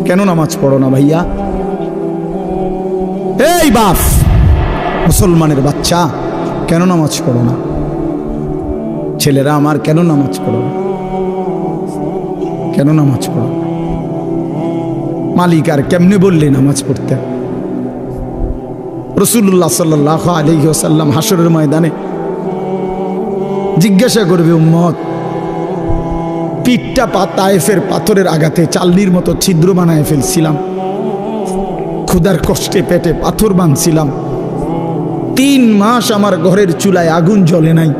কেন নামাজ পড়ো না ভাইয়া? এই বাপ, মুসলমানের বাচ্চা, কেন নামাজ পড়ো না? ছেলেরা আমার, কেন নামাজ পড়ো না? কেন নামাজ পড়ো? মালিক আর কেমনে বললে নামাজ পড়তে? রাসূলুল্লাহ সাল্লাল্লাহু আলাইহি ওয়াসাল্লাম হাসরের ময়দানে জিজ্ঞাসা করবে, উম্মত, পিঠটা তায়েফের পাথরের আঘাতে চালনির মতো ছিদ্র বানায় ফেলছিলাম, ক্ষুধার কষ্টে পেটে পাথর বাঁধছিলাম, 3 মাস আমার ঘরের চুলায় আগুন জ্বলে নাই,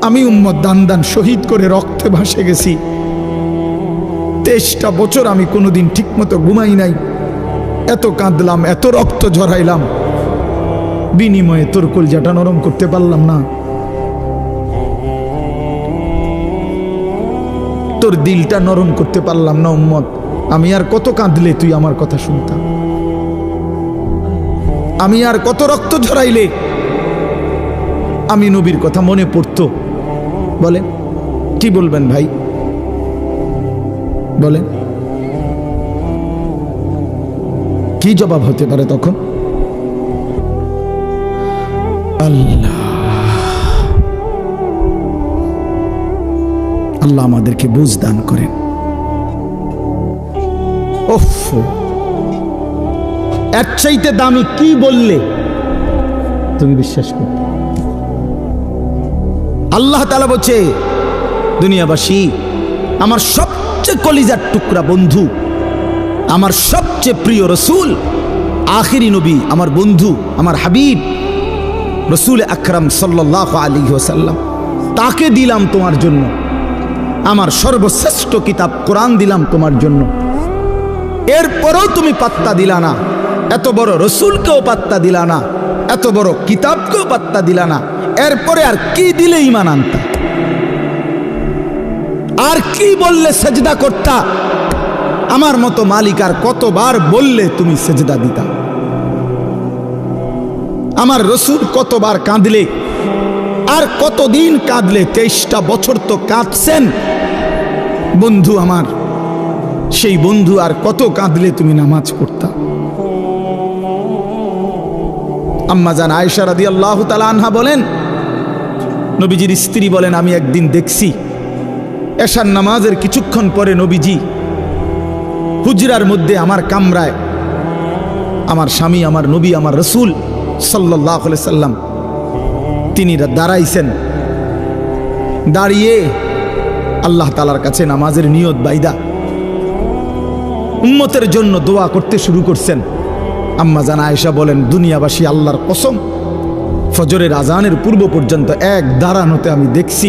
আমি উম্মত দান দান শহীদ করে রক্তে ভাসে গেছি, 23টা বছর আমি কোনোদিন ঠিক মতো ঘুমাই নাই, এত কাঁদলাম, এত রক্ত ঝরাইলাম, বিনিময়ে তোর কলজাটা নরম করতে পারলাম না, তোর দিলটা নরম করতে পারলাম না উম্মত। আমি আর কত কাঁদলে তুই আমার কথা শুনতাম? আমি আর কত রক্ত ঝরাইলে আমি নবীর কথা মনে পড়তো? বলেন, কি বলবেন ভাই? বলেন, কি জবাব হতে পারে তখন? আল্লাহ আল্লাহ আমাদেরকে বুঝ দান করেন। ওফ, এর চাইতে দামি কি বললে তুমি বিশ্বাস করতে? আল্লাহ তাআলা বলছে, দুনিয়াবাসী, আমার সবচেয়ে কলিজার টুকরা বন্ধু, আমার সবচেয়ে প্রিয় রসুল, আখিরি নবী, আমার বন্ধু, আমার হাবিব রসুল আকরাম সাল্লাল্লাহু আলাইহি ওয়াসাল্লাম, তাকে দিলাম তোমার জন্য, আমার সর্বশ্রেষ্ঠ কিতাব কোরআন দিলাম তোমার জন্য, এরপরেও তুমি পাত্তা দিলা না, এত বড় রসুলকেও পাত্তা দিলা না, এত বড় কিতাবকেও পাত্তা দিলা না, এরপরে আর কি দিলে ঈমান আনতা? আর কি বললে সেজদা করতা? আমার মতো মালিক আর কতবার বললে তুমি সেজদা দিতা? আমার রসুল কতবার কাঁদলে, আর কতদিন কাঁদলে? 23টা বছর তো কাঁদছেন বন্ধু আমার, সেই বন্ধু আর কত কাঁদলে তুমি নামাজ পড়তা? আম্মা জান আয়েশা রাদিয়াল্লাহু তাআলা আনহা বলেন, নবীজির স্ত্রী বলেন, আমি একদিন দেখছি এশার নামাজের কিছুক্ষণ পরে নবীজি হুজরার মধ্যে আমার কামরায়, আমার স্বামী, আমার নবী, আমার রসুল সাল্লাল্লাহু আলাইহি সাল্লাম, তিনি দাঁড়াইছেন, দাঁড়িয়ে আল্লাহ তাআলার কাছে নামাজের নিয়ত বাইদা উম্মতের জন্য দোয়া করতে শুরু করছেন। আম্মা জান আয়েশা বলেন, দুনিয়াবাসী, আল্লাহর কসম, ফজরের আজানের পূর্ব পর্যন্ত এক দাঁড়ানোতে আমি দেখছি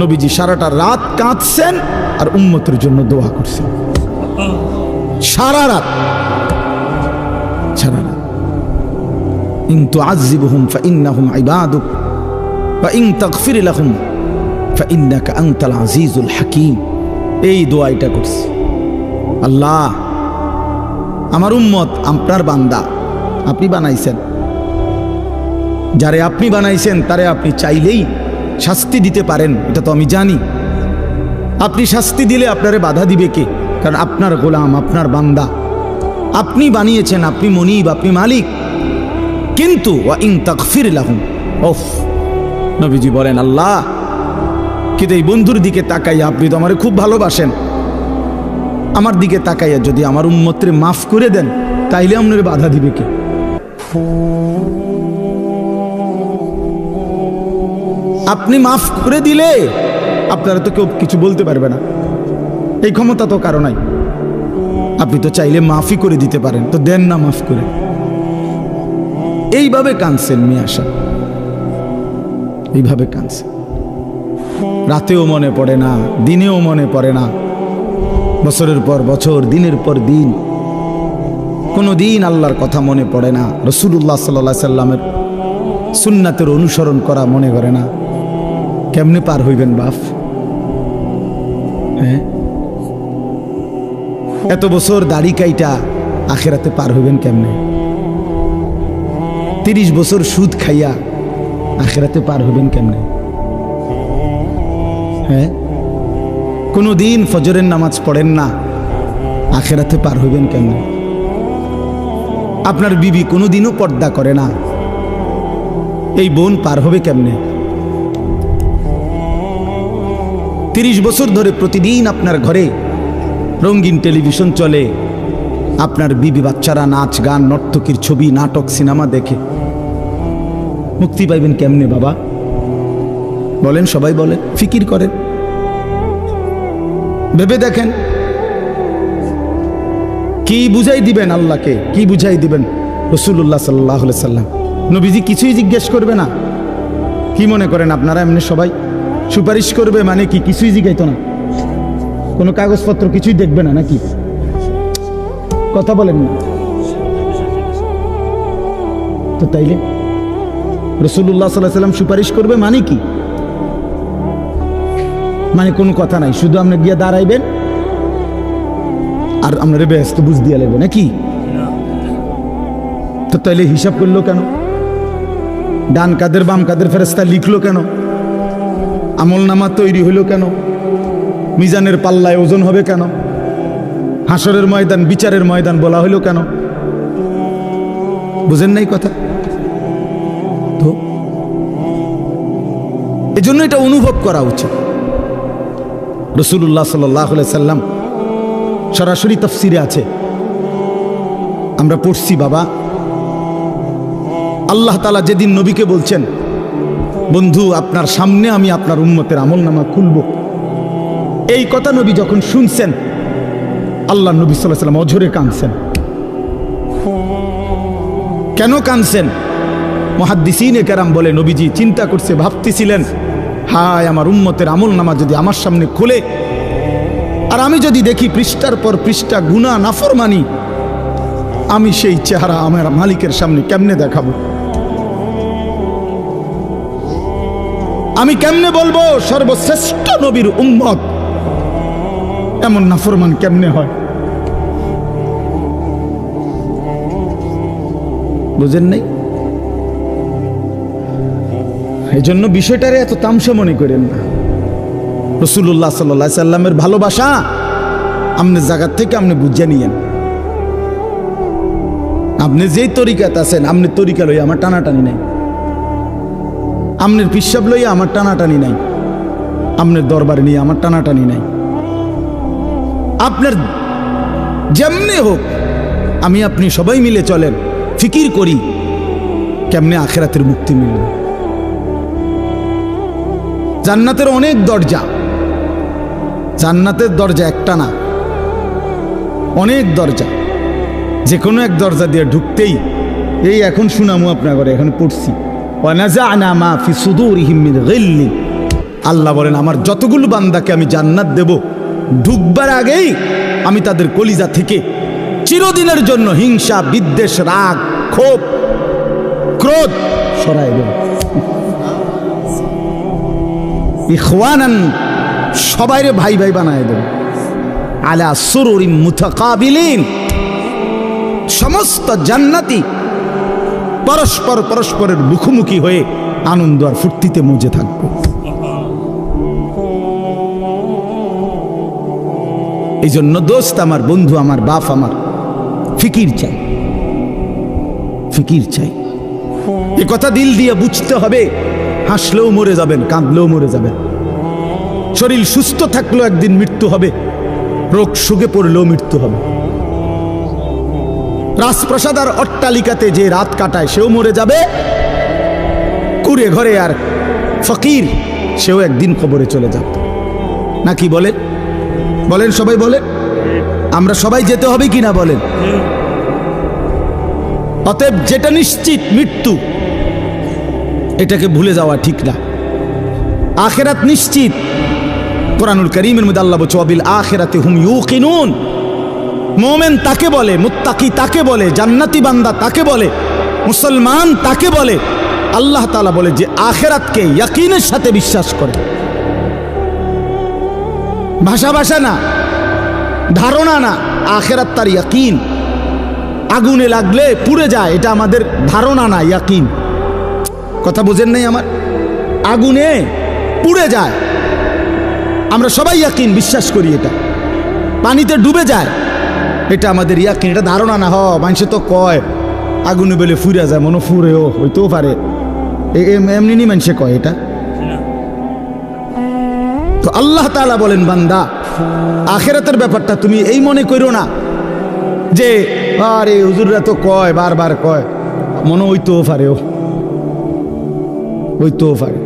নবীজি সারাটা রাত কাঁদছেন আর উম্মতের জন্য দোয়া করছেন। সারা রাত, সারা রাত। ইন তুআযিবহুম ফাইন্নাহুম ইবাদুক ওয়া ইন তাগফির লাহুম ফাইন্নাকা আনতাল আজিজুল হাকীম। এই দোয়াটা করছে, আল্লাহ, আমার উম্মত আপনার বান্দা, আপনি বানাইছেন, যারে আপনি বানাইছেন তারে আপনি চাইলেই শাস্তি দিতে পারেন, এটা তো আমি জানি। আপনি শাস্তি দিলে আপনারে বাধা দিবে কে? কারণ আপনার গোলাম, আপনার বান্দা, আপনি বানিয়েছেন, আপনি মনিব, আপনি মালিক। কিন্তু ওয়া ইন তাগফির লাহুম, ওফ, নবীজি বলেন, আল্লাহ, কিন্তু এই বন্ধুর দিকে তাকাইয়া, আপনি তো আমারে খুব ভালোবাসেন, আমার দিকে তাকাইয়া যদি আমার উম্মতরে মাফ করে দেন, তাইলে আপনার বাধা দিবে কে? আপনি মাফ করে দিলে আপনারা তো কেউ কিছু বলতে পারবে না, এই ক্ষমতা তো কারো নাই। আপনি তো চাইলে মাফই করে দিতে পারেন, তো দেন না মাফ করে। এইভাবে কাঁদছেন মিয়া সাহেব, এইভাবে কাঁদছেন। রাতেও মনে পড়ে না, দিনেও মনে পড়ে না, বছরের পর বছর, দিনের পর দিন, কোনো দিন আল্লাহর কথা মনে পড়ে না, রাসূলুল্লাহ সাল্লাল্লাহু আলাইহি সাল্লামের সুন্নাতের অনুসরণ করা মনে করে না। কেমনে পার হইবেন বাপ? হ্যাঁ, এত বছর দাড়ি কাইটা আখিরাতে পার হইবেন কেমনে? 30 বছর সুদ খাইয়া আখিরাতে পার হইবেন কেমনে? হ্যাঁ, কোনো দিন ফজরের নামাজ পড়েন না, আখেরাতে পার হইবেন কেমনে? আপনার বিবি কোনোদিনও পর্দা করে না, এই বোন পার হবে কেমনে? 30 বছর ধরে প্রতিদিন আপনার ঘরে রঙিন টেলিভিশন চলে, আপনার বিবি বাচ্চারা নাচ গান নর্তকীর ছবি নাটক সিনেমা দেখে, মুক্তি পাইবেন কেমনে বাবা? বলেন, সবাই বলেন, ফিকির করেন, ভেবে দেখেন। কি বুঝাই দিবেন আল্লাহকে, কি বুঝাই দিবেন রাসূলুল্লাহ সাল্লাল্লাহু আলাইহি সাল্লাম? নবীজি কিছুই জিজ্ঞেস করবে না? কি মনে করেন আপনারা এমনি সবাই সুপারিশ করবে মানে কি? কিছুই জিজ্ঞাইতো না, কোনো কাগজপত্র কিছুই দেখবে না নাকি? কথা বলেন না তো। তাইলে রাসূলুল্লাহ সাল্লাল্লাহু আলাইহি সাল্লাম সুপারিশ করবে মানে কি? মানে কোনো কথা নাই, শুধু আপনি গিয়ে দাঁড়াইবেন আর আপনার ব্যস্ত বুঝ দিয়ে লাগবে নাকি? তো তাইলে হিসাব করলো কেন? ডান কাদের বাম কাদের ফেরেশতা লিখলো কেন? আমল নামা তৈরি হইলো কেন? মিজানের পাল্লায় ওজন হবে কেন? হাসরের ময়দান বিচারের ময়দান বলা হইলো কেন? বুঝেন নাই কথা? তো এজন্য এটা অনুভব করা উচিত। রাসূলুল্লাহ সাল্লাল্লাহু আলাইহি সাল্লাম সরাসরি তাফসিরে আছে, আমরা পড়ছি বাবা। আল্লাহ তাআলা যেদিন নবীকে বলছেন, বন্ধু আপনার সামনে আমি আপনার উম্মতের আমলনামা খুলব, এই কথা নবী যখন শুনছেন, আল্লাহ নবী সাল্লাল্লাহু আলাইহি সাল্লাম অঝরে কাঁদছেন। কেন কাঁদছেন? মুহাদ্দিসিনে কেরাম বলে, নবীজি চিন্তা করছে, ভাবতেছিলেন, হায় আমার উম্মতের আমলনামা যদি আমার সামনে খুলে আর আমি যদি দেখি পৃষ্ঠার পর পৃষ্ঠা গুনাহ নাফরমানি, আমি সেই চেহারা আমার মালিকের সামনে কেমনে দেখাবো? আমি কেমনে বলবো সর্বশ্রেষ্ঠ নবীর উম্মত এমন নাফরমান কেমনে হয়? বুঝেন নাই? এই জন্য বিষয়টারে এত তামসা মনে করেন না। রাসূলুল্লাহ সাল্লাল্লাহু আলাইহি সাল্লামের ভালোবাসা আপনার জায়গা থেকে আপনি বুঝে নিয়েন। আপনি যেই তরিকাতে আছেন, আপনি তরিকা লইয়া আমার টানাটানি নাই, আপনার পিসাব লইয়া আমার টানাটানি নাই, আপনার দরবারে নিয়ে আমার টানাটানি নাই। আপনার যেমনি হোক, আমি আপনি সবাই মিলে চলেন, ফিকির করি কেমনে আখিরাতের মুক্তি মিলবে। জান্নাতের অনেক দরজা, জান্নাতের দরজা একটা না, অনেক দরজা। যে কোনো এক দরজা দিয়ে ঢুকতেই, এই এখন শুনামু আপনার ঘরে, এখন পড়ছি, ওয়ানাযা'না মা ফি সুদুরিহিম মিন গিল্লি, আল্লাহ বলেন আমার যতগুলো বান্দাকে আমি জান্নাত দেব, ঢুকবার আগেই আমি তাদের কলিজা থেকে চিরদিনের জন্য হিংসা বিদ্বেষ রাগ ক্ষোভ ক্রোধ সরাই দেব। ইখওয়ানান, সবাইরে ভাই ভাই বানায় দেব। আলা সুরুরিম মুতাকাবিলিন, সমস্ত জান্নাতি পরস্পর পরস্পরের মুখোমুখি হয়ে আনন্দ আর ফুর্তিতে মজে থাকবে। এই জন্য দোস্ত আমার, বন্ধু আমার, বাপ আমার, ফিকির চাই, ফিকির চাই। এ কথা দিল দিয়ে বুঝতে হবে। হাসলেও মরে যাবেন, কাঁদলেও মরে যাবেন, শরীর সুস্থ থাকলেও একদিন মৃত্যু হবে, রোগ সুখে পড়লেও মৃত্যু হবে। রাজপ্রাসাদ আর অট্টালিকাতে যে রাত কাটায় সেও মরে যাবে, কুড়ে ঘরে আর ফকির সেও একদিন কবরে চলে যাবে। নাকি বলেন? বলেন সবাই বলেন, আমরা সবাই যেতে হবে কিনা বলেন? অতএব যেটা নিশ্চিত মৃত্যু, এটাকে ভুলে যাওয়া ঠিক না। আখিরাত নিশ্চিত। কুরআনুল কারীমের মধ্যে আল্লাহ বলছে, ওয়াবিল আখিরাতি হুম ইউকিনুন, মুমিন তাকে বলে, মুত্তাকি তাকে বলে, জান্নাতি বান্দা তাকে বলে, মুসলমান তাকে বলে। আল্লাহ তাআলা বলে যে আখিরাতকে ইয়াকিনের সাথে বিশ্বাস করে। ভাষা ভাষা না, ধারণা না, আখিরাত তার ইয়াকিন। আগুনে লাগলে পুড়ে যায়, এটা আমাদের ধারণা না, ইয়াকিন। কথা বুঝেন নাই আমার? আগুনে পুড়ে যায়, আমরা সবাই ইয়াকিন, বিশ্বাস করি এটা। পানিতে ডুবে যায়, এটা আমাদের ইয়াকিন, এটা ধারণা না। মানুষে তো কয় আগুনে বেলে ফুরে যায়, মনে ফুরেও হইতেও পারে, এমনি নি মানুষে কয় এটা। তো আল্লাহ তাআলা বলেন, বান্দা আখিরাতের ব্যাপারটা তুমি এই মনে করো না যে আরে হুজুররা তো কয়, বারবার কয়, মনে হইতেও পারে, হইতেও পারে,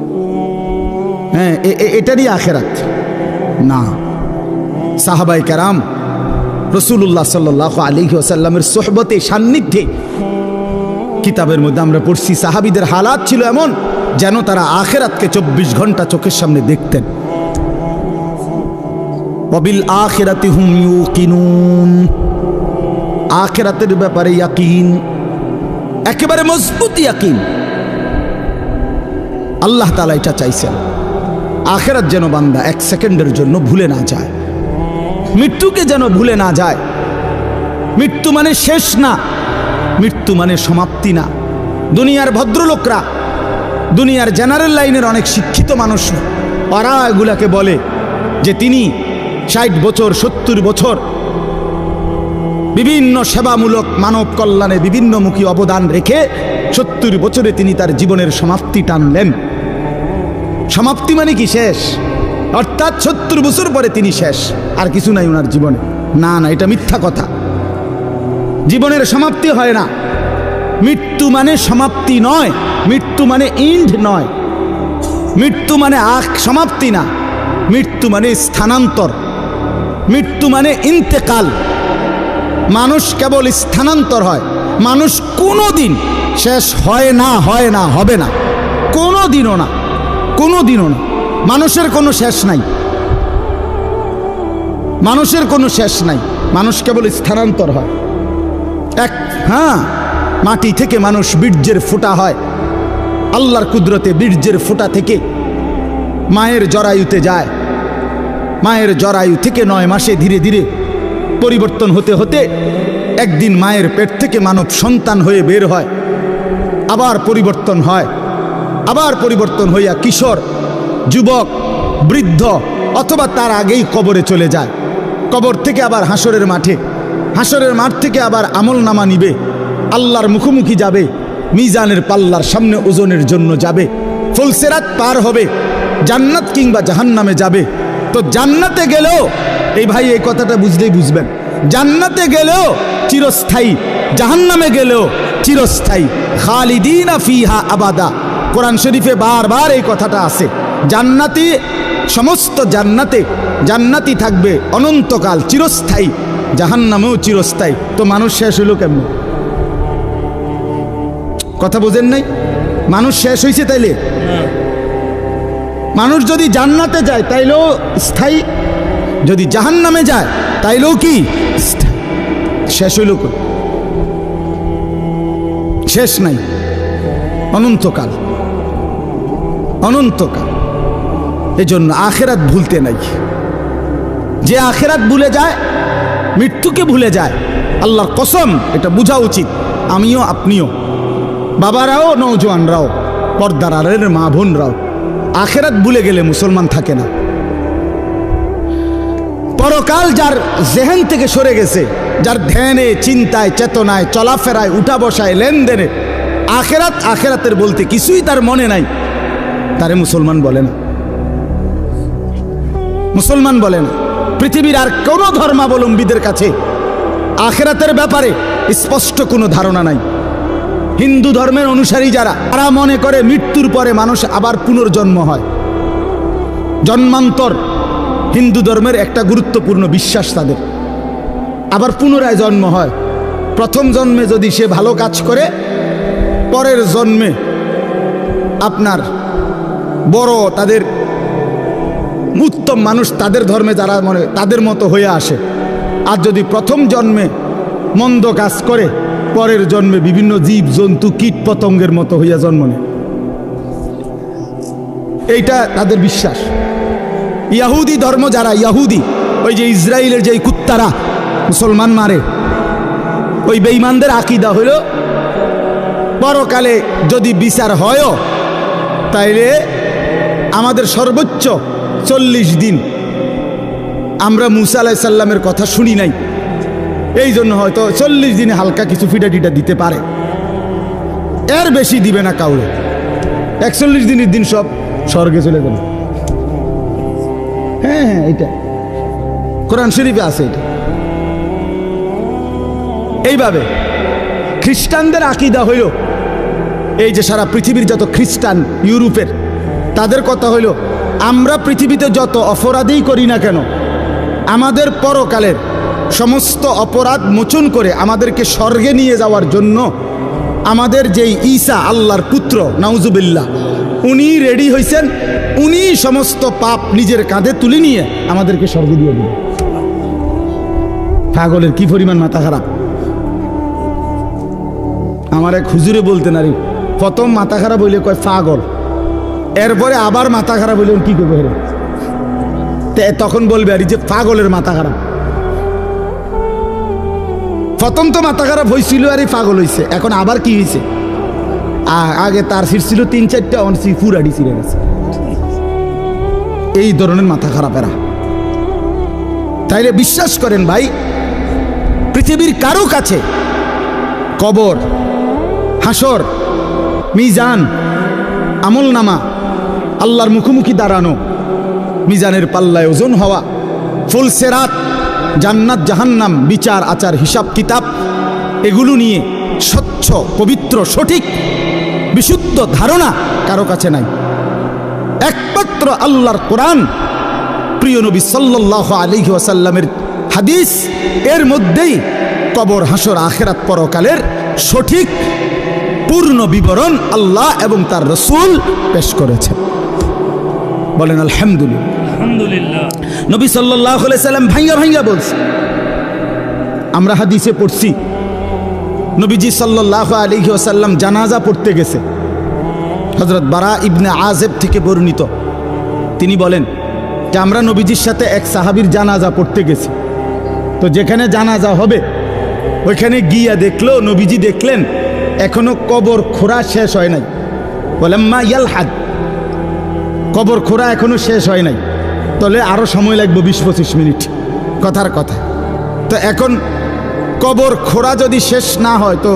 হ্যাঁ এটারই আখিরাত না। সাহাবায়ে কেরাম রাসূলুল্লাহ সাল্লাল্লাহু আলাইহি ওয়াসাল্লামের সোহবতে, সান্নিধ্যে, কিতাবের মধ্যে আমরা পড়ছি সাহাবীদের হালাত ছিল এমন যেন তারা আখিরাতকে 24 ঘন্টা চোখের সামনে দেখতেন। ওয়াবিল আখিরাতি হুম ইউকিনুন, আখিরাতের ব্যাপারে ইয়াকিন, একেবারে মজবুত ইয়াকিন। আল্লাহ তাআলা এটা চাইছেন, আখিরাত যেন বান্দা 1 সেকেন্ডের জন্য ভুলে না যায়, মৃত্যুকে যেন ভুলে না যায়। মৃত্যু মানে শেষ না, মৃত্যু মানে সমাপ্তি না। দুনিয়ার ভদ্রলোকরা, দুনিয়ার জেনারেল লাইনের অনেক শিক্ষিত মানুষ, ওরা এগুলাকে বলে যে তিনি 60 বছর 70 বছর বিভিন্ন সেবামূলক মানব কল্যাণে বিভিন্নমুখী অবদান রেখে 70 বছরে তিনি তার জীবনের সমাপ্তি টানলেন। সমাপ্তি মানে কি? শেষ, অর্থাৎ 70 বছর পরে তিনি শেষ, আর কিছু নাই ওনার জীবনে। না না, এটা মিথ্যা কথা। জীবনের সমাপ্তি হয় না। মৃত্যু মানে সমাপ্তি নয়, মৃত্যু মানে ইন্ড নয়, মৃত্যু মানে সমাপ্তি না, মৃত্যু মানে স্থানান্তর, মৃত্যু মানে ইন্তেকাল। মানুষ কেবল স্থানান্তর হয়, মানুষ কোনোদিন শেষ হয় না, হয় না, হবে না, কোনোদিনও না, কোনোদিনও না। মানুষের কোনো শেষ নাই, মানুষের কোনো শেষ নাই, মানুষ কেবল স্থানান্তর হয়। হ্যাঁ, মাটি থেকে মানুষ বীর্যের ফোঁটা হয়, আল্লাহর কুদরতে বীর্যের ফোঁটা থেকে মায়ের জরায়ুতে যায়, মায়ের জরায়ু থেকে 9 মাসে ধীরে ধীরে পরিবর্তন হতে হতে একদিন মায়ের পেট থেকে মানব সন্তান হয়ে বের হয়, আবার পরিবর্তন হয়, আবার পরিবর্তন হইয়া কিশোর, যুবক, বৃদ্ধ, অথবা তার আগেই কবরে চলে যায়। কবর থেকে আবার হাসরের মাঠে, হাসরের মাঠ থেকে আবার আমল নামা নিবে, আল্লাহর মুখোমুখি যাবে, মিজানের পাল্লার সামনে ওজনের জন্য যাবে, ফুলসিরাত পার হবে, জান্নাত কিংবা জাহান্নামে যাবে। তো জান্নাতে গেলেও, এই ভাই এই কথাটা বুঝলেই বুঝবেন, জান্নাতে গেলেও চিরস্থায়ী, জাহান্নামে গেলেও চিরস্থায়ী। খালিদিনা ফিহা আবাদা, কোরআন শরীফে বারবার এই কথাটা আছে। জান্নাতি, সমস্ত জান্নাতে জান্নাতি থাকবে অনন্তকাল, চিরস্থায়ী, জাহান্নামেও চিরস্থায়ী। তো মানুষ শেষ হইল কেমন? কথা বোঝেন নাই? মানুষ শেষ হয়েছে তাইলে? মানুষ যদি জান্নাতে যায় তাইলেও স্থায়ী, যদি জাহান্নামে যায় তাইলেও কি শেষ হইল? শেষ নাই, অনন্তকাল, অনন্তকাল। এজন্য আখিরাত ভুলতে নাই। যে আখিরাত ভুলে যায়, মৃত্যুকে ভুলে যায়, আল্লাহর কসম, এটা বোঝা উচিত। আমিও, আপনিও, বাবারাও, নওজোয়ানরাও, পর্দার আড়ালের মা বোনরাও, আখিরাত ভুলে গেলে মুসলমান থাকে না। পরকাল যার জেহেন থেকে সরে গেছে, যার ধ্যানে, চিন্তায়, চেতনায়, চলাফেরায়, উঠা বসায়, লেনদেনে আখিরাত, আখিরাতের বলতে কিছুই তার মনে নাই, তারে মুসলমান বলে না, মুসলমান বলে না। পৃথিবীর আর কোন ধর্মাবলম্বীদের কাছে আখিরাতের ব্যাপারে স্পষ্ট কোনো ধারণা নাই। হিন্দু ধর্মের অনুসারী যারা, তারা মনে করে মৃত্যুর পরে মানুষ আবার পুনর্জন্ম হয়, জন্মান্তর হিন্দু ধর্মের একটা গুরুত্বপূর্ণ বিশ্বাস তাদের। আবার পুনরায় জন্ম হয়। প্রথম জন্মে যদি সে ভালো কাজ করে, পরের জন্মে আপনার বড়, তাদের উত্তম মানুষ, তাদের ধর্মে যারা মনে তাদের মতো হয়ে আসে। আর যদি প্রথম জন্মে মন্দ কাজ করে, পরের জন্মে বিভিন্ন জীব জন্তু, কীট পতঙ্গের মতো হইয়া জন্ম নেয়। এইটা তাদের বিশ্বাস। ইয়াহুদি ধর্ম যারা, ইয়াহুদি, ওই যে ইসরায়েলের যে কুত্তারা মুসলমান মারে, ওই বেঈমানদের আকীদা হইল পরকালে যদি বিচার হয়ও, তাইলে আমাদের সর্বোচ্চ 40 দিন আমরা মুসা আলাইহিস সালামের কথা শুনি নাই, এই জন্য হয়তো 40 দিনে হালকা কিছু ফিটা টিটা দিতে পারে, এর বেশি দিবে না কাউরে। 41 দিনের দিন সব স্বর্গে চলে যাবে। হ্যাঁ, এটা কোরআন শরীফে আছে। এটা এইভাবে খ্রিস্টানদের আকীদা হইল, এই যে সারা পৃথিবীর যত খ্রিস্টান ইউরোপের, তাদের কথা হইল আমরা পৃথিবীতে যত অপরাধই করি না কেন, আমাদের পরকালের সমস্ত অপরাধ মোচন করে আমাদেরকে স্বর্গে নিয়ে যাওয়ার জন্য আমাদের যেই ঈসা আল্লাহর পুত্র নাউজুবিল্লাহ, উনি রেডি হয়েছেন, উনি সমস্ত পাপ নিজের কাঁধে তুলে নিয়ে আমাদেরকে স্বর্গে দিয়ে দিবেন। পাগলের কি পরিমাণ মাথা খারাপ! আমার এক হুজুরে বলতেন, আরে প্রথম মাথা খারাপ হইলে কয় পাগল, এরপরে আবার মাথা খারাপ হইলে কি করবে, তখন বলবে আর যে পাগলের মাথা খারাপ। প্রথম তো মাথা খারাপ হয়েছিল আর এই পাগল হয়েছে, এখন আবার কি হয়েছে? আগে তার সিট ছিল 3-4টা, অনসি পুরাডি ছিঁড়ে গেছে। এই ধরনের মাথা খারাপ এরা। তাইলে বিশ্বাস করেন ভাই, পৃথিবীর কারো কাছে কবর, হাসর, মিজান, আমল নামা, আল্লাহর মুখোমুখি দাঁড়ানো, মিজানের পাল্লায় ওজন হওয়া, ফুল সেরাত, জান্নাত জাহান্নাম, বিচার আচার হিসাব কিতাব, এগুলো নিয়ে স্বচ্ছ পবিত্র সঠিক বিশুদ্ধ ধারণা কারো কাছে নাই। একমাত্র আল্লাহর কোরআন, প্রিয় নবী সাল্লাল্লাহু আলাইহি ওয়াসাল্লামের হাদিস, এর মধ্যেই কবর, হাসর, আখিরাত, পরকালের সঠিক পূর্ণ বিবরণ আল্লাহ এবং তার রাসূল পেশ করেছেন। বলেন আলহামদুলিল্লাহ। আলহামদুলিল্লাহ। নবী সাল্লাল্লাহু আলাইহি সাল্লাম ভাইয়া ভাইয়া বলছে, আমরা হাদিসে পড়ছি, নবীজি সাল্লাল্লাহু আলাইহি ওয়াসাল্লাম জানাজা পড়তে গেছে। হযরত বারা ইবনে আযিব থেকে বর্ণিত, তিনি বলেন যে আমরা নবীজির সাথে এক সাহাবীর জানাজা পড়তে গেছি। তো যেখানে জানাজা হবে ওইখানে গিয়া দেখলো, নবীজি দেখলেন এখনো কবর খোঁড়া শেষ হয় নাই। ওয়ালাম্মা ইয়ালহাদ, কবর খোঁড়া এখনো শেষ হয় নাই, তাহলে আরো সময় লাগবে 20-25 মিনিট, কথার কথা। তো এখন কবর খোঁড়া যদি শেষ না হয় তো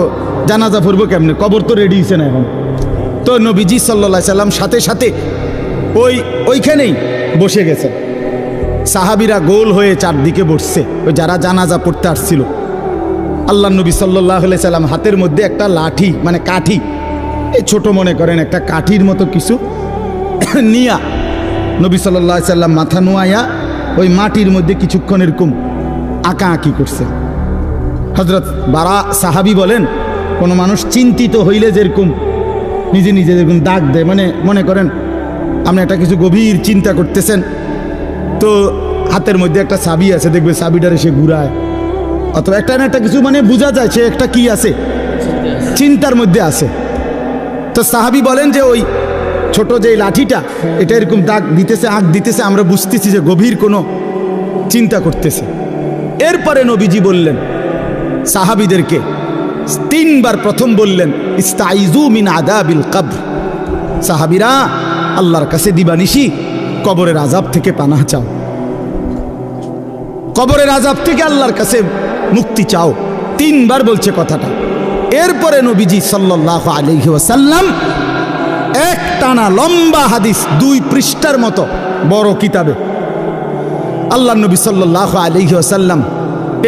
জানাজা পড়বো কেমনে? কবর তো রেডি হয়েছে না এখন। তো নবীজি সাল্লাল্লাহু আলাইহি সাল্লাম সাথে সাথে ওইখানেই বসে গেছে। সাহাবীরা গোল হয়ে চারদিকে বসছে, ওই যারা জানাজা পড়তে আসছিল। আল্লাহ নবী সাল্লাল্লাহু আলাইহি সাল্লাম হাতের মধ্যে একটা লাঠি, মানে কাঠি, এই ছোট মনে করেন একটা কাঠির মতো কিছু নিয়া নবী সাল্লাল্লাহু আলাইহি সাল্লাম মাথা নোয়াইয়া ওই মাটির মধ্যে কিছুক্ষণ এরকম আঁকা আঁকি করছে। হযরত বারা সাহাবী বলেন, কোনো মানুষ চিন্তিত হইলে যেরকম নিজে নিজে যেরকম দাগ দেয়, মানে মনে করেন আপনি একটা কিছু গভীর চিন্তা করতেছেন, তো হাতের মধ্যে একটা চাবি আছে, দেখবে চাবিটারে সে ঘুরায়, অথবা একটা না একটা কিছু, মানে বোঝা যায় সে একটা কি আছে, চিন্তার মধ্যে আছে। তো সাহাবী বলেন যে ওই ছোট যে লাঠিটা, এটা এরকম দাগ দিতেছে, আঁক দিতেছে, আমরা বুঝতেছি যে গভীর কোনো চিন্তা করতেছে। এরপরে নবীজি বললেন সাহাবীদেরকে 3 বার, প্রথম বললেন ইস্তাইযু মিন আযাবিল কবর, সাহাবীরা আল্লাহর কাছে দিবানিশি কবরের আযাব থেকে পানাহ চাও, কবরের আযাব থেকে আল্লাহর কাছে মুক্তি চাও। 3 বার বলছে কথাটা। এরপরে নবীজি সাল্লাল্লাহু আলাইহি ওয়াসাল্লাম এক টানা লম্বা হাদিস, 2 পৃষ্ঠার মতো বড় কিতাবে আল্লাহ নবী সাল্লাল্লাহু আলাইহি ওয়াসাল্লাম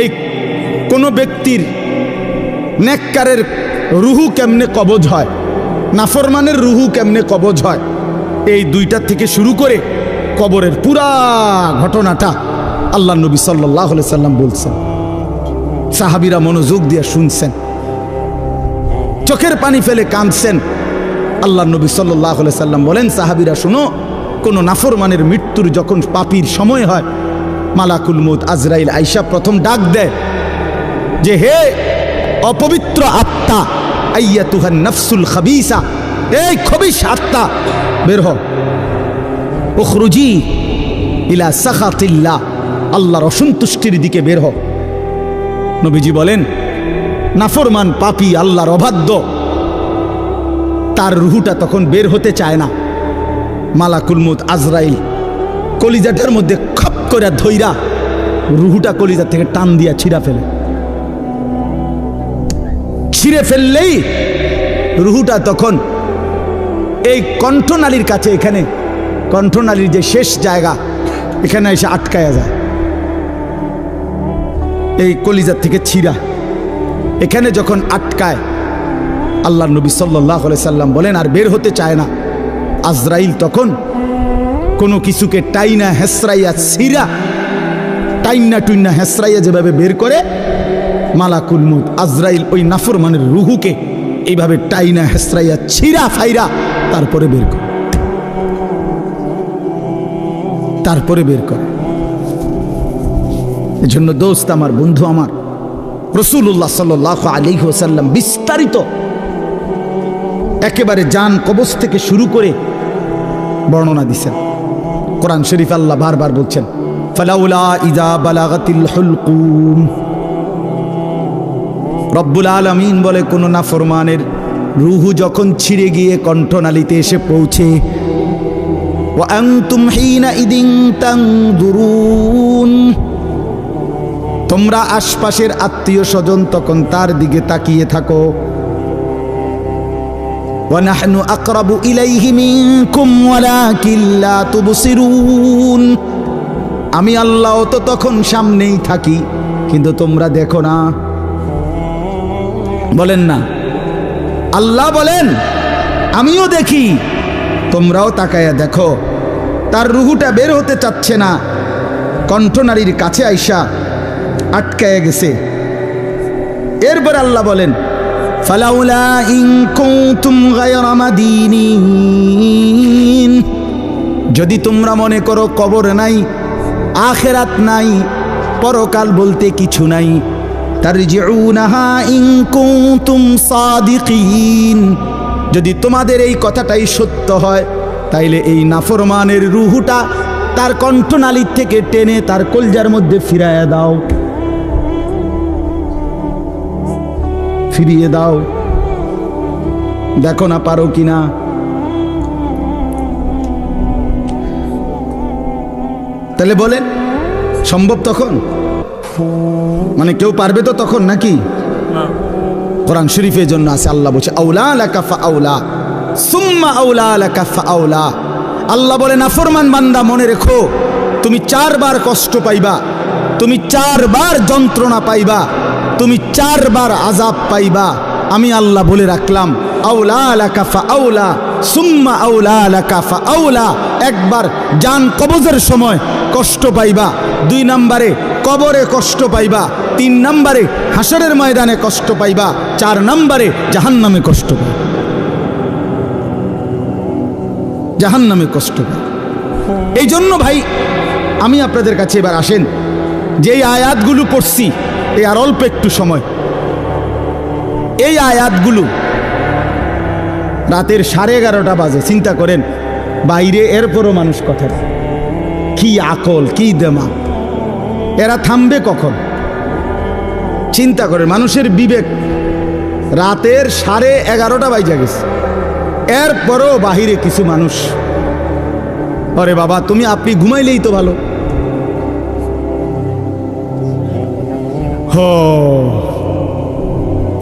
এই কোনো ব্যক্তির নেককারের রুহু কেমনে কবজ হয়, নাফরমানের রুহু কেমনে কবজ হয়, এই 2টা থেকে শুরু করে কবরের পুরা ঘটনাটা আল্লাহ নবী সাল্লাল্লাহু আলাইহি সাল্লাম বলছেন। সাহাবীরা মনোযোগ দিয়ে শুনছেন, চোখের পানি ফেলে কাঁদছেন। আল্লাহ নবী সাল্লাল্লাহু আলাইহি সাল্লাম বলেন, সাহাবীরা শুনো, কোন নাফরমানের মৃত্যুর যখন পাপীর সময় হয়, মালাকুল মউত আজরাইল আইসা প্রথম ডাক দেয় যে হে অপবিত্র আত্মা, আইয়াতুহান নাফসুল খাবিসা, এই খবিশ আত্মা বের হও, উখরুজি ইলা সাখাতিল্লাহ, আল্লাহর অসন্তুষ্টির দিকে বের হও। নবীজি বলেন নাফরমান পাপী আল্লাহর অবাধ্য, তার রুহুটা তখন বের হতে চায় না। মালাকুল মউত আজরাইল কলিজাটার মধ্যে খপ করে ধইরা রুহুটা কলিজা থেকে টান দিয়া ছিঁড়ে ফেললেই রুহুটা তখন এই কণ্ঠনালীর কাছে, এখানে কণ্ঠনালীর যে শেষ জায়গা, এখানে এসে আটকায়া যায়। এই কলিজার থেকে ছিঁড়া এখানে যখন আটকায়, আল্লাহ নবী সাল্লাল্লাহু আলাইহি সাল্লাম বলেন আর বের হতে চায় না। আজরাইল তখন কোনো কিছুকে টাইনা হেসরাইয়া ছিঁড়া, টাইনা টুইনা হেসরাইয়া যেভাবে বের করে, মালাকুল মউত আজরাইল ওই নাফরমানের রুহুকে এইভাবে টাইনা হেসরাইয়া ছিঁড়া ফাইরা তারপরে বের করে। এজন্য দোস্ত আমার, বন্ধু আমার, রাসূলুল্লাহ সাল্লাল্লাহু আলাইহি ওয়াসাল্লাম বিস্তারিত একেবারে জান কবজ থেকে শুরু করে বর্ণনা দিচ্ছেন। কোরআন শরীফ আল্লাহ বারবার বলছেন, ফালাউলা ইযা বালাগাতিল হুলকুম। রব্বুল আলামিন বলে, কোন নাফরমানের রুহু যখন ছিঁড়ে গিয়ে কণ্ঠনালীতে এসে পৌঁছে, ওয়া আনতুম হিনা ইদিন তানদুরুন, তোমরা আশপাশের আত্মীয় স্বজন তখন তার দিকে তাকিয়ে থাকো। ওয়া নাহনু আকরাবু ইলাইহি মিনকুম ওয়ালাকিন লা তুবসিরুন, আমি আল্লাহ তো তখন সামনেই থাকি, কিন্তু তোমরা দেখো না। বলেন না, আল্লাহ বলেন আমিও দেখি, তোমরাও তাকায়া দেখো। তার রুহুটা বের হতে চাচ্ছে না, কণ্ঠনালীর কাছে আইসা আটকায় গেছে। এরপর আল্লাহ বলেন, ফালাউলা ইন কুনতুম গায়রা মাদিনিন, যদি তোমরা মনে করো কবর নাই, আখিরাত নাই, পরকাল বলতে কিছু নাই, তারজিউনাহা ইন কুনতুম সাদিকিন, যদি তোমাদের এই কথাটাই সত্য হয়, তাইলে এই নাফরমানের রুহুটা তার কণ্ঠনালীর থেকে টেনে তার কলজার মধ্যে ফিরিয়ে দাও। দেখো না পারো কিনা। তাহলে বলেন সম্ভব তখন? মানে কেউ পারবে তো তখন নাকি? কোরআন শরীফের জন্য আছে, আল্লাহ বলছে আউলা লাকা ফাআউলা সুম্মা আউলা লাকা ফাআউলা। আল্লাহ বলে, নাফরমান বান্দা মনে রেখো, তুমি 4 বার কষ্ট পাইবা, তুমি 4 বার যন্ত্রণা পাইবা, তুমি 4 বার আযাব পাইবা। আমি আল্লাহ বলে রাখলাম, আউলা লাকা ফাআউলা সুম্মা আউলা লাকা ফাআউলা। একবার জান কবজের সময় কষ্ট পাইবা, 2 নম্বরে কবরে কষ্ট পাইবা, 3 নম্বরে হাসরের ময়দানে কষ্ট পাইবা, 4 নম্বরে জাহান্নামে কষ্ট পাইবা। জাহান্নামে কষ্ট পাইবা। এই জন্য ভাই আমি আপনাদের কাছে এবার আসেন, যে আয়াতগুলো পড়ছি, এই আর অল্প একটু সময়, এই আয়াতগুলো রাতের 11:30 বাজে, চিন্তা করেন বাইরে, এরপরও মানুষ কথা, কি আকল, কি দেমা, এরা থামবে কখন? চিন্তা করেন, মানুষের বিবেক। রাতের 11:30 বাজে গেছে, এরপরও বাহিরে কিছু মানুষ, আরে বাবা আপনি ঘুমাইলেই তো ভালো।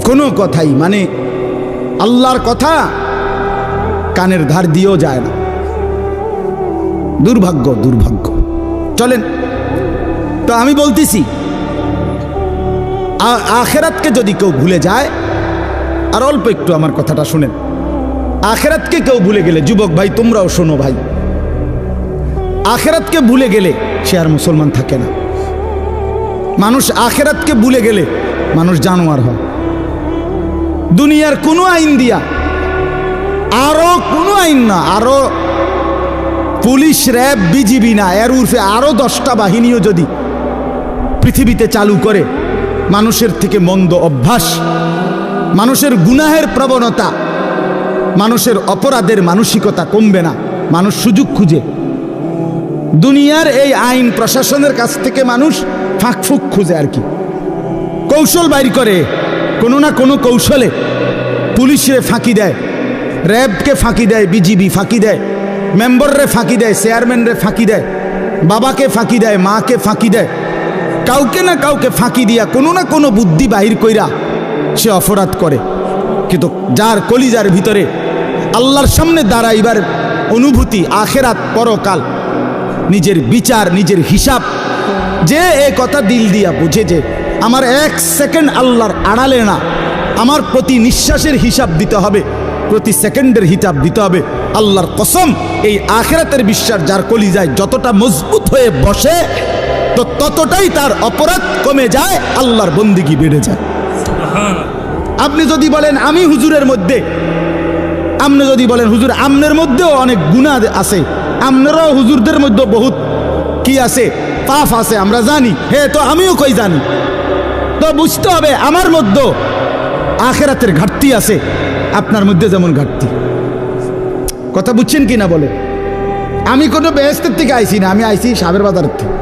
কোনো কথাই, মানে আল্লাহর কথা কানের ধার দিয়েও যায় না। দুর্ভাগ্য। চলেন তো আমি বলতেছি, আখিরাতকে যদি কেউ ভুলে যায়, আর অল্প একটু আমার কথাটা শুনেন, আখিরাতকে কেউ ভুলে গেলে, যুবক ভাই তোমরাও শোনো ভাই, আখিরাতকে ভুলে গেলে সে আর মুসলমান থাকে না। মানুষ আখিরাতকে ভুলে গেলে মানুষ জানোয়ার হয়। দুনিয়ার কোনো আইন দিয়া, আরো কোনো আইন না, আরো পুলিশ, র্যাব, বিজিবি না, এর উর্ফে আরো 10টা বাহিনীও যদি পৃথিবীতে চালু করে, মানুষের থেকে মন্দ অভ্যাস, মানুষের গুনাহের প্রবণতা, মানুষের অপরাধের মানসিকতা কমবে না। মানুষ সুযোগ খুঁজে, দুনিয়ার এই আইন প্রশাসনের কাছ থেকে মানুষ ফাঁকফুক খুঁজে, আর কি কৌশল বাইর করে, কোনো না কোনো কৌশলে পুলিশে ফাঁকি দেয়, র্যাবকে ফাঁকি দেয়, বিজিবি ফাঁকি দেয়, মেম্বাররে ফাঁকি দেয়, চেয়ারম্যানরে ফাঁকি দেয়, বাবাকে ফাঁকি দেয়, মাকে ফাঁকি দেয়, কাউকে না কাউকে ফাঁকি দিয়া কোনো না কোনো বুদ্ধি বাহির কইরা সে অপরাধ করে। কিন্তু যার কলিজার ভিতরে আল্লাহর সামনে দাঁড়াইবার অনুভূতি, আখেরাত, পরকাল, নিজের বিচার, নিজের হিসাব, যে এই কথা দিল দিয়া বুঝে যে আমার এক সেকেন্ড আল্লাহর আড়ালে না, আমার প্রতি নিঃশ্বাসের হিসাব দিতে হবে, প্রতি সেকেন্ডের হিসাব দিতে হবে, আল্লাহর কসম এই আখেরাতের বিশ্বাস যার কলিজায় যতটা মজবুত হয়ে বসে তো ততটাই তার অপরাধ কমে যায়, আল্লাহর বন্দিগি বেড়ে যায়। আপনি যদি বলেন আমি হুজুরের মধ্যে, আপনি যদি বলেন হুজুর আমনের মধ্যেও অনেক গুনাহ আছে, আপনারাও হুজুরদের মধ্যে বহুত কি আছে, পাপ আছে, আমরা জানি, হ্যাঁ তো আমিও কই জানি, তো বুঝতে হবে আমার মধ্যে আখেরাতের ঘাটতি আছে, আপনার মধ্যে যেমন ঘাটতি। কথা বুঝছেন কি না বলে? আমি কোনো বেহেশতের থেকে আইছি না, আমি আইছি সাবের বাজারের থেকে।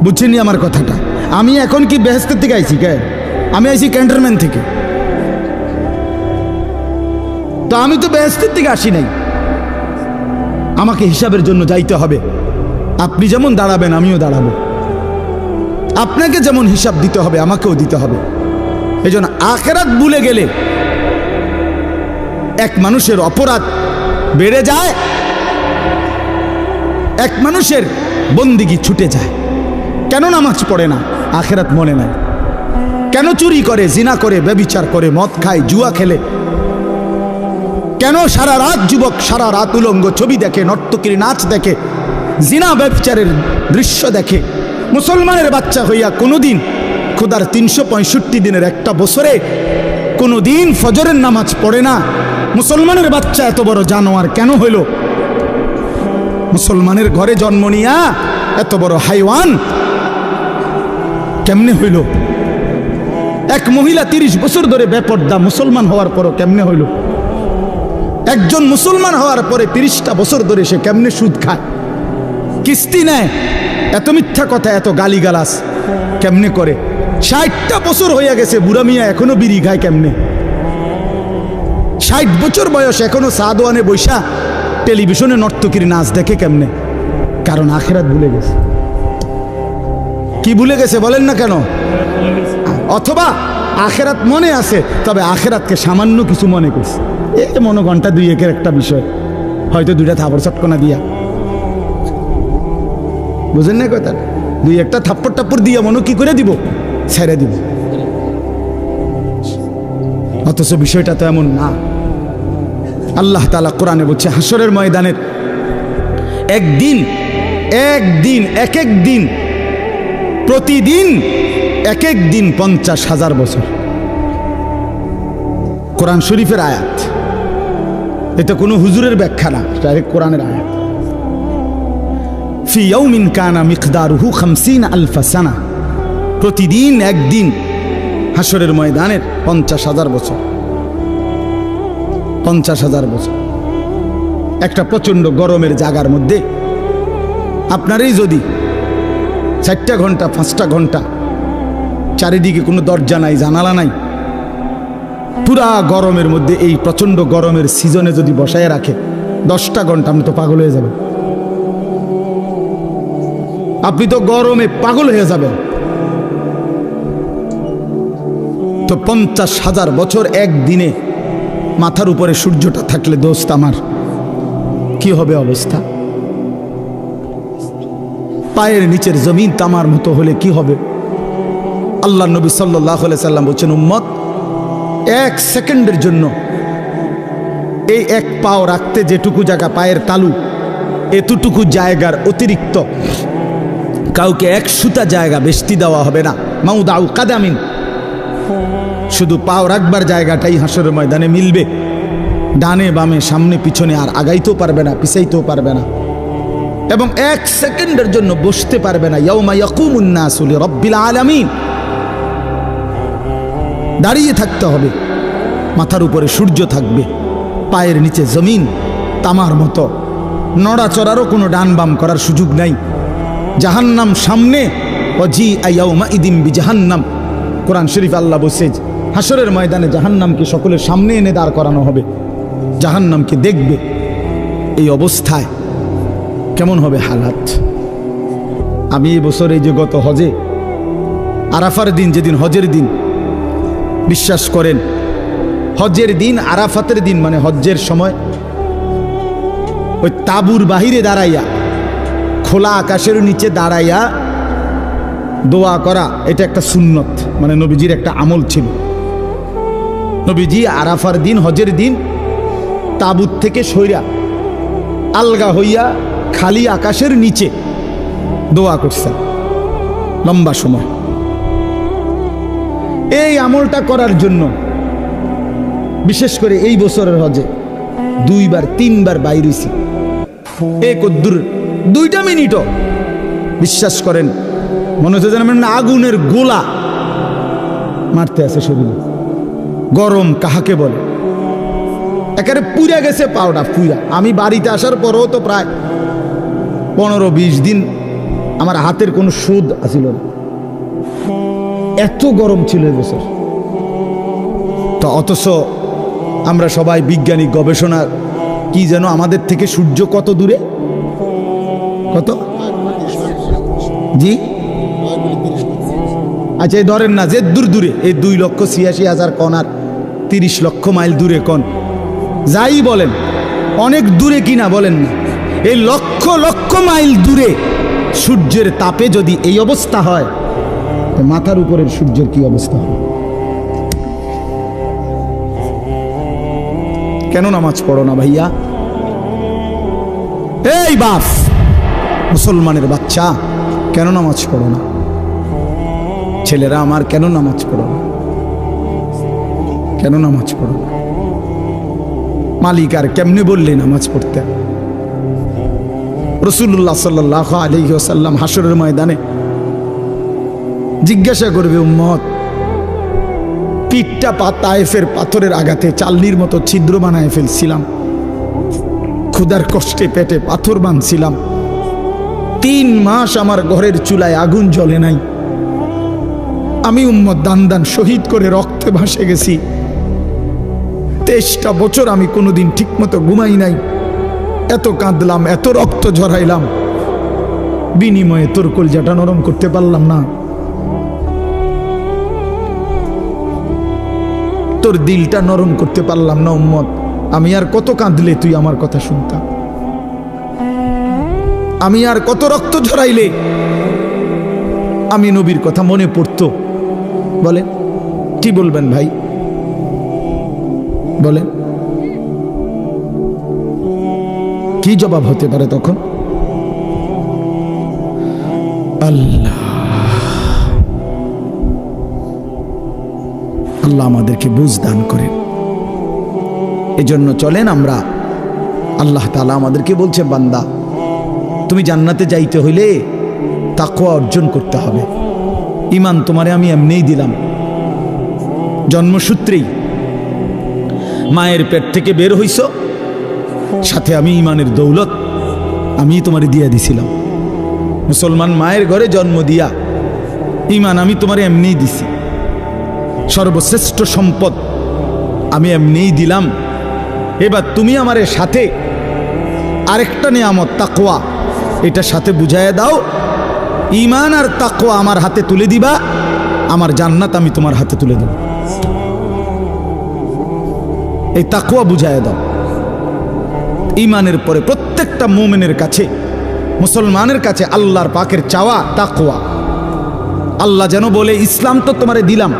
বুঝছেন আমার কথাটা? আমি এখন কি বেহেশতের থেকে আইছি? কে? আমি আইছি ক্যান্টনমেন্ট থেকে। তো আমি তো বেহেশতের থেকে আসি নাই, আমাকে হিসাবের জন্য যাইতে হবে। আপনি যেমন দাঁড়াবেন আমিও দাঁড়াবো, আপনাকে যেমন হিসাব দিতে হবে আমাকেও দিতে হবে। এই জন্য আখেরাত ভুলে গেলে এক মানুষের অপরাধ বেড়ে যায়, এক মানুষের বন্দিগি ছুটে যায়। কেন নামাজ পড়ে না? আখেরাত মনে নাই। কেন চুরি করে, জিনা করে, ব্যভিচার করে, মদ খায়, জুয়া খেলে? কেন সারা রাত যুবক সারা রাত উলঙ্গ ছবি দেখে, নর্তকীর নাচ দেখে, জিনা ব্যভিচারের দৃশ্য দেখে? মুসলমানের বাচ্চা হইয়া কোনোদিন খোদার 365 দিনের একটা বছরে কোনোদিন ফজরের নামাজ পড়ে না। মুসলমানের বাচ্চা এত বড় জানোয়ার কেন হইল? মুসলমানের ঘরে জন্ম নিয়া এত বড় হাইওয়ান কেমনে হইল? এক মহিলা 30 বছর ধরে বেপর্দা মুসলমান হওয়ার পরও কেমনে হইল? একজন মুসলমান হওয়ার পরে 30টা বছর ধরে সে কেমনে সুদ খায়, কিস্তি নেয়, এত মিথ্যা কথা, এত গালিগালাজ কেমনে করে? 60টা বছর হইয়া গেছে, বুড়া মিয়া এখনো বিড়ি খায় কেমনে? 60 বছর বয়স এখনো সাদওয়ানে বৈশা টেলিভিশনে নর্তকীর নাচ দেখে কেমনে? কারণ আখেরাত ভুলে গেছে। কি ভুলে গেছে বলেন না কেন? অথবা আখেরাত মনে আছে, তবে আখেরাতকে সামান্য কিছু মনে করছে। এ মনে ঘন্টা 2-1 একটা বিষয়, হয়তো 2টা থাপড় চটকনা দিয়া, বুঝেন না কথা, 2-1টা থাপ্পড় টাপ্পড় দিয়া মনে কি করে দিব, ছেড়ে দিব। অথচ বিষয়টা তো এমন না। আল্লাহ তাআলা কোরআনে বলছে হাসরের ময়দানের একদিন এক এক দিন, প্রতিদিন এক এক দিন 50,000 বছর। কোরআন শরীফের আয়াত, এটা কোনো হুজুরের ব্যাখ্যা না, ডাইরেক্ট কোরআনের আয়াত। ফি ইয়াউমিন কানা মিকদারুহু 50 আলফ সানা, প্রতিদিন একদিন হাসরের ময়দানের 50,000 বছর। 50,000 বছর একটা প্রচন্ড গরমের জায়গার মধ্যে আপনারই যদি 4টা ঘন্টা 5টা ঘন্টা, চারিদিকে কোনো দরজা নাই, জানালা নাই, পুরা গরমের মধ্যে এই প্রচন্ড গরমের সিজনে যদি বসায় রাখে 10টা ঘন্টা, আপনি তো পাগল হয়ে যাবেন। আপনি তো গরমে পাগল হয়ে যাবেন। তো 50,000 বছর একদিনে মাথার উপরে সূর্যটা থাকলে দোস্ত আমার কি হবে অবস্থা? পায়ের নিচের জমিন তামার মতো হলে কি হবে? আল্লাহ নবী সাল্লাল্লাহু আলাইহি সাল্লাম বলছেন, উম্মত 1 সেকেন্ডের জন্য এই এক পাও রাখতে যেটুকু জায়গা, পায়ের তালু, এতটুকু জায়গার অতিরিক্ত কাউকে 1 সুতা জায়গা বেশি দেওয়া হবে না। মাউদাউ কাদামিন, শুধু পাও রাখবার জায়গাটাই হাসরের ময়দানে মিলবে। ডানে বামে সামনে পিছনে আর আগাইতেও পারবে না, পিছাইতেও পারবে না, এবং 1 সেকেন্ডের জন্য বসতে পারবে না। ইয়াউমা ইয়াকুমুন নাসু লিরাব্বিল আলামিন, দাঁড়িয়ে থাকতে হবে। মাথার উপরে সূর্য থাকবে, পায়ের নিচে জমিন তামার মতো, নড়াচড়ারও কোনো ডান বাম করার সুযোগ নাই। জাহান্নাম সামনে, ওয়াজি ইয়াউমা ইদিম বিজাহান্নাম, কোরআন শরীফ আল্লাহ বলছে হাসরের ময়দানে জাহান্নামকে সকলের সামনে এনে দাঁড় করানো হবে, জাহান্নামকে দেখবে। এই অবস্থায় কেমন হবে হালাত? আমি এবছর এই যে গত হজে আরাফার দিন, যেদিন হজের দিন, বিশ্বাস করেন হজের দিন আরাফাতের দিন মানে হজ্জের সময় ওই তাঁবুর বাহিরে দাঁড়াইয়া, খোলা আকাশের নিচে দাঁড়াইয়া দোয়া করা, এটা একটা সুন্নত, মানে নবীজির একটা আমল ছিল। নবীজি আরাফার দিন, হজের দিন তাঁবুত থেকে সইরা আলগা হইয়া খালি আকাশের নিচে দোয়া করছেন লম্বা সময়। এই আমলটা করার জন্য বিশেষ করে এই বছরের হজে 2-3 বার বাইর হইছি। কদ্দুর 2টা মিনিটও বিশ্বাস করেন মনে হচ্ছে যেন আগুনের গোলা মারতে আছে শরীরে। গরম কাহাকে বলে, একেবারে পুড়ে গেছে পাউডার পুরা। আমি বাড়িতে আসার পরেও তো প্রায় 15-20 দিন আমার হাতের কোনো সুদ আসিল না, এত গরম ছিল এবছর। তো অথচ আমরা সবাই বিজ্ঞানিক গবেষণা কি যেন আমাদের থেকে সূর্য কত দূরে, কত জি আচ্ছা এই ধরেন না যে দূর দূরে, এই 2,86,000 কণ আর 30 লক্ষ মাইল দূরে কণ, যাই বলেন অনেক দূরে কিনা বলেন না, এই লক্ষ লক্ষ মাইল দূরে সূর্যের তাপে যদি এই অবস্থা হয়, তো মাথার উপরের সূর্যের কি অবস্থা হবে? কেন নামাজ পড়ো না ভাইয়া? এই বাপ মুসলমানের বাচ্চা, কেন নামাজ পড়ো না? ছেলেরা আমার, কেন নামাজ পড়ো না? কেন নামাজ পড়ো না? মালিক আর কেমনে বললে নামাজ পড়তে? রাসূলুল্লাহ সাল্লাল্লাহু আলাইহি ওয়াসাল্লাম হাসরের ময়দানে জিজ্ঞাসা করবে, উম্মত পিঠটা তায়েফের পাথরের আঘাতে চালনির মতো ছিদ্র বানায় ফেলছিলাম, ক্ষুধার কষ্টে পেটে পাথর বাঁধছিলাম, 3 মাস আমার ঘরের চুলায় আগুন জ্বলে নাই, আমি উম্মত দান দান শহীদ করে রক্তে ভাসে গেছি, 23টা বছর আমি কোনোদিন ঠিক মতো ঘুমাই নাই, এত কাঁদলাম, এত রক্ত ঝরাইলাম, বিনিময়ে তোর কলজাটা নরম করতে পারলাম না, তোর দিলটা নরম করতে পারলাম না উম্মত, আমি আর কত কাঁদলে তুই আমার কথা শুনতাম? আমি আর কত রক্ত ঝরাইলে আমি নবীর কথা মনে পড়তো? বলে কি বলবেন ভাই, বলে কি জবাব হতে পারে তখন? আল্লাহ আল্লাহ আমাদেরকে বুঝ দান করেন। এজন্য চলেন আমরা, আল্লাহ তাআলা আমাদেরকে বলছে, বান্দা তুমি জান্নাতে যাইতে হইলে তাকওয়া অর্জন করতে হবে। ঈমান তোমারে আমি এমনিই দিলাম, জন্মসূত্রেই মায়ের পেট থেকে বের হইছো, সাথে আমি ঈমানের দৌলত আমি তোমারে দিয়া দিছিলাম। মুসলমান মায়ের ঘরে জন্ম দিয়া ঈমান আমি তোমারে এমনিই দিছি, সর্বশ্রেষ্ঠ সম্পদ আমি এমনিই দিলাম। এবার তুমি আমার সাথে আরেকটা নিয়ামত তাকওয়া, এটা সাথে বুঝাইয়া দাও, ঈমান আর তাকওয়া আমার হাতে তুলে দিবা, আমার জান্নাত আমি তোমার হাতে তুলে দেব। এই তাকওয়া বুঝাইয়া দাও। ঈমানের পরে প্রত্যেকটা মুমিনের কাছে, মুসলমানের কাছে আল্লাহর পাকের চাওয়া তাকওয়া। আল্লাহ যেন বলে, ইসলাম তো তোমারে দিলাম,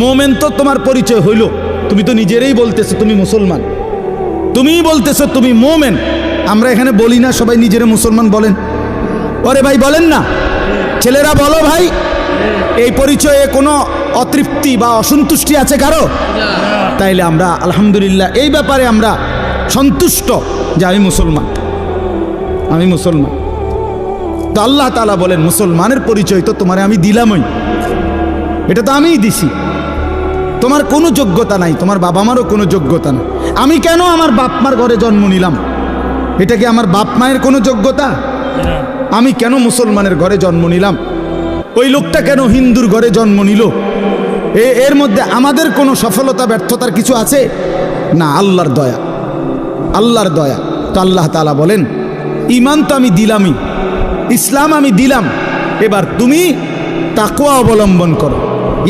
মোমেন তো তোমার পরিচয় হইল, তুমি তো নিজেরাই বলতেছো তুমি মুসলমান, তুমিই বলতেছো তুমি মোমেন। আমরা এখানে বলি না সবাই নিজেরা মুসলমান বলেন? ওরে ভাই বলেন না, ছেলেরা বলো ভাই, এই পরিচয়ে কোনো অতৃপ্তি বা অসন্তুষ্টি আছে কারো? তাইলে আমরা আলহামদুলিল্লাহ এই ব্যাপারে আমরা সন্তুষ্ট যে আমি মুসলমান, আমি মুসলমান। তো আল্লাহ তাআলা বলেন, মুসলমানের পরিচয় তো তোমারে আমি দিলামই, এটা তো আমিই দিছি, তোমার কোনো যোগ্যতা নাই, তোমার বাবা মারও কোনো যোগ্যতা নাই। আমি কেন আমার বাপ মার ঘরে জন্ম নিলাম? এটা কি আমার বাপ মায়ের কোনো যোগ্যতা? আমি কেন মুসলমানের ঘরে জন্ম নিলাম? ওই লোকটা কেন হিন্দুর ঘরে জন্ম নিল? এর মধ্যে আমাদের কোনো সফলতা ব্যর্থতার কিছু আছে? না, আল্লাহর দয়া, আল্লাহর দয়া। তো আল্লাহ তাআলা বলেন, ঈমান তো আমি দিলামই, ইসলাম আমি দিলাম, এবার তুমি তাকওয়া অবলম্বন করো।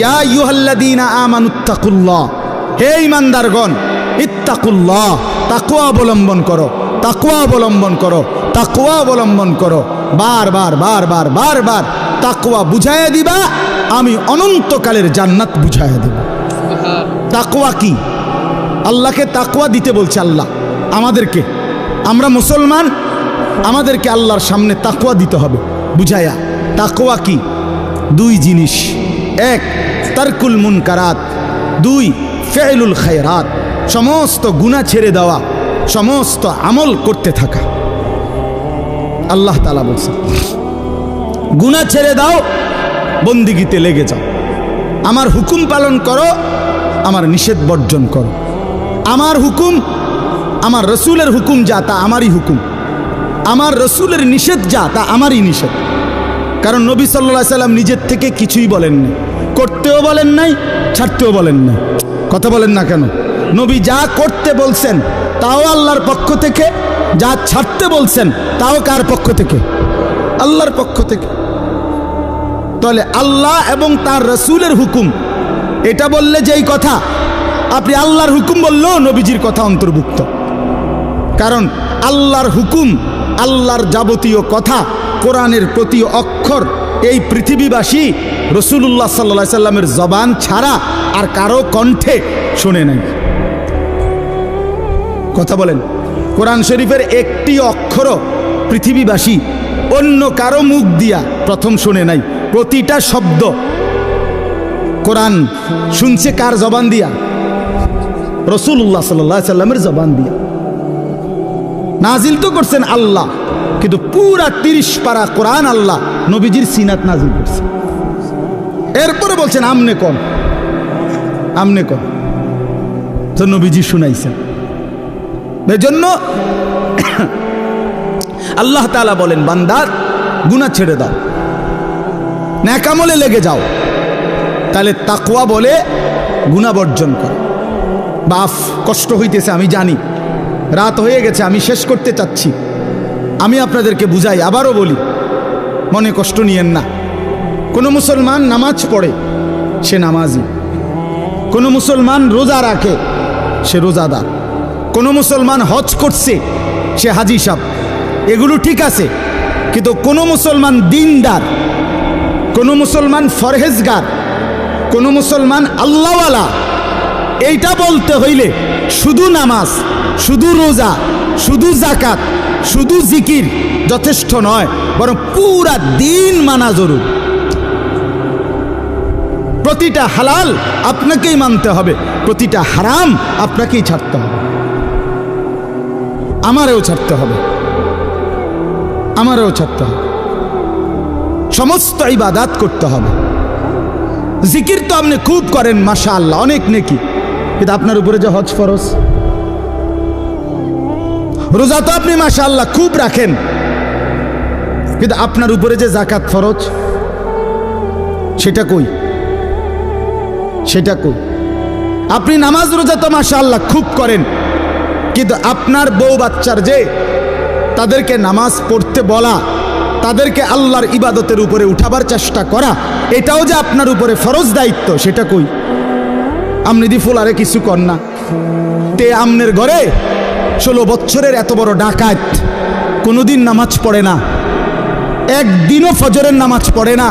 ইয়া আইয়ুহাল্লাযীনা আমানুত্তাকুল্লাহ, হে ঈমানদারগণ, ইত্তাকুল্লাহ, তাকওয়া অবলম্বন করো, তাকওয়া অবলম্বন করো, তাকওয়া অবলম্বন করো। বারবার বারবার বারবার তাকওয়া বুঝাইয়া দিবা, আমি অনন্তকালের জান্নাত বুঝাইয়া দেব। তাকওয়া কি? আল্লাহকে তাকওয়া দিতে বলছে আল্লাহ আমাদেরকে। আমরা মুসলমান, আমাদেরকে আল্লাহর সামনে তাকওয়া দিতে হবে বুঝাইয়া। তাকওয়া কি? দুই জিনিস, এক তারকুল মুনকারাত, দুই ফেইলুল খায়রাত, সমস্ত গুনাহ ছেড়ে দেওয়া, সমস্ত আমল করতে থাকা। আল্লাহ তাআলা বলছেন গুনাহ ছেড়ে দাও, বন্দিগিতে লেগে যাও, আমার হুকুম পালন করো, আমার নিষেধ বর্জন করো। আমার হুকুম, আমার রসুলের হুকুম যা তা আমারই হুকুম, আমার রসুলের নিষেধ যা তা আমারই নিষেধ। কারণ নবী সাল্লাল্লাহু আলাইহি সাল্লাম নিজের থেকে কিছুই বলেন নাই, করতেও বলেন নাই, ছাড়তেও বলেন নাই। কথা বলেন না কেন? নবী যা করতে বলছেন তাও আল্লাহর পক্ষ থেকে, যা ছাড়তে বলছেন তাও কার পক্ষ থেকে? আল্লাহর পক্ষ থেকে। তাহলে আল্লাহ এবং তার রসুলের হুকুম এটা বললে যেই কথা, আপনি আল্লাহর হুকুম বললেও নবীজির কথা অন্তর্ভুক্ত। কারণ আল্লাহর হুকুম, আল্লাহর যাবতীয় কথা, কোরআনের প্রতি অক্ষর এই পৃথিবীবাসী রাসূলুল্লাহ সাল্লাল্লাহু আলাইহি সাল্লামের জবান ছাড়া আর কারো কণ্ঠে শুনে নাই। কথা বলেন, কোরআন শরীফের একটি অক্ষরও পৃথিবীবাসী অন্য কারো মুখ দিয়া প্রথম শুনে নাই। প্রতিটা শব্দ কোরআন শুনছে কার জবান দিয়া? রাসূলুল্লাহ সাল্লাল্লাহু আলাইহি সাল্লামের জবান দিয়া। নাজিল তো করছেন আল্লাহ, কিন্তু পুরা 30 পারা কোরআন আল্লাহ নবীজির সিনাত নাজিল করছে। এরপরে বলছেন আমনে কোন, আমনে কোন, তো নবীজি শুনাইছেন। এজন্য আল্লাহ তাআলা বলেন, বান্দার গুনাহ ছেড়ে দাও, নেক আমলে লেগে যাও। তাহলে তাকওয়া বলে গুনাহ বর্জন কর। বাফ কষ্ট হইতেছে আমি জানি, রাত হয়ে গেছে, আমি শেষ করতে চাচ্ছি। আমি আপনাদেরকে বুঝাই, আবারও বলি, মনে কষ্ট নিয়েন না। কোনো মুসলমান নামাজ পড়ে, সে নামাজি। কোনো মুসলমান রোজা রাখে, সে রোজাদার। কোনো মুসলমান হজ করছে, সে হাজি সাহেব। এগুলো ঠিক আছে, কিন্তু কোনো মুসলমান দিনদার, কোনো মুসলমান ফরহেজগার, কোনো মুসলমান আল্লাহওয়ালা, এইটা বলতে হইলে শুধু নামাজ, শুধু রোজা, শুধু যাকাত, শুধু জিকির যথেষ্ট নয়, বরং পুরা দিন মানা জরুরি। প্রতিটা হালাল আপনাকেই মানতে হবে, প্রতিটা হারাম আপনাকেই ছাড়তে হবে, আমারও ছাড়তে হবে, আমারও ছাড়তে হবে। সমস্ত ইবাদত করতে হবে। জিকির তো আপনি খুব করেন, মাশাআল্লাহ, অনেক নেকি, কিন্তু আপনার উপরে যে হজ ফরজ। রোজা তো আপনি মাশাআল্লাহ খুব রাখেন, কিন্তু আপনার উপরে যে যাকাত ফরজ, সেটা কই? সেটা কই? আপনি নামাজ রোজা তো মাশাআল্লাহ খুব করেন, কিন্তু আপনার বউ বাচ্চার যে তাদেরকে নামাজ পড়তে বলা, তাদেরকে আল্লাহর ইবাদতের উপরে উঠাবার চেষ্টা করা, এটাও যে আপনার উপরে ফরজ দায়িত্ব, সেটা কই? আমনি দি ফুলারে কিছু কর না। তে আমনের ঘরে 16 বছরের এত বড় ডাকাত কোনোদিন নামাজ পড়ে না, একদিনও ফজরের নামাজ পড়ে না।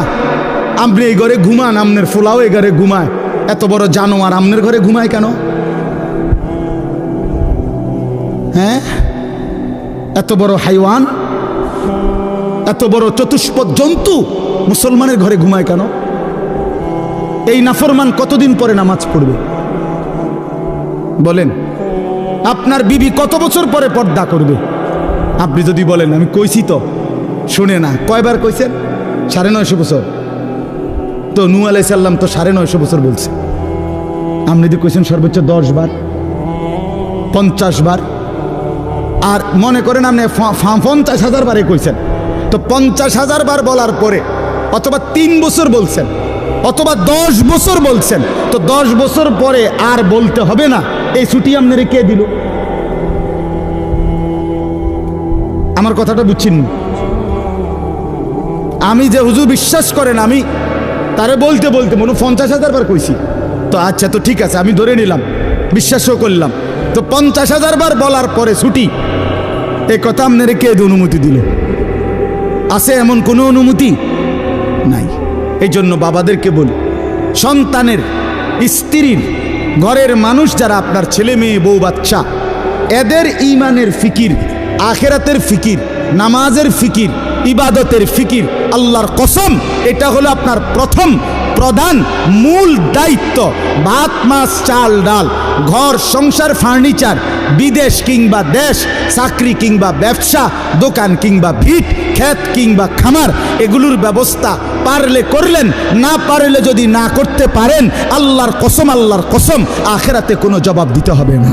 আপনি এই ঘরে ঘুমান, আমনের ফুলাও এই ঘরে ঘুমায়। এত বড় জানোয়ার আমনের ঘরে ঘুমায় কেন? হ্যাঁ, এত বড় হাইওয়ান, এত বড় চতুষ্পদ জন্তু মুসলমানের ঘরে ঘুমায় কেন? এই নাফরমান কতদিন পরে নামাজ পড়বে বলেন? আপনার বিবি কত বছর পরে পর্দা করবে? আপনি যদি বলেন আমি কইছি তো, শুনে না। কয়বার কইছেন? 950 বছর। তো নূহ আলাইহিস সালাম তো 950 বছর বলছে। আপনি যদি কইছেন সর্বোচ্চ 10 বার, 50 বার, আর মনে করেন আপনি 50,000 বারে কইছেন, তো 50,000 বার বলার পরে অথবা 3 বছর বলছেন, অথবা 10 বছর বলছেন, তো 10 বছর পরে আর বলতে হবে না, এই ছুটি আপনারে কে দিল? আমার কথাটা বুঝছেন? আমি যে হুজুর বিশ্বাস করেন, আমি তারে বলতে বলতে মনে 50,000 বার কইছি। তো আচ্ছা, তো ঠিক আছে, আমি ধরে নিলাম, বিশ্বাসও করলাম। তো 50,000 বার বলার পরে ছুটি, এ কথা আপনারে কে অনুমতি দিল? আছে এমন কোনো অনুমতি নাই। এই জন্য বাবাদেরকে বলি, সন্তানের, স্ত্রীর, ঘরের মানুষ যারা আপনার ছেলে মেয়ে বউ বাচ্চা, এদের ঈমানের ফিকির, আখিরাতের ফিকির, নামাজের ফিকির, ইবাদতের ফিকির, আল্লাহর কসম এটা হলো আপনার প্রথম প্রধান মূল দায়িত্ব। ভাত মাছ চাল ডাল, ঘর সংসার ফার্নিচার, বিদেশ কিংবা দেশ, চাকরি কিংবা ব্যবসা, দোকান কিংবা ভিট, ক্ষেত কিংবা খামার, এগুলোর ব্যবস্থা পারলে করলেন, না পারলে যদি না করতে পারেন, আল্লাহর কসম আখিরাতে কোনো জবাব দিতে হবে না।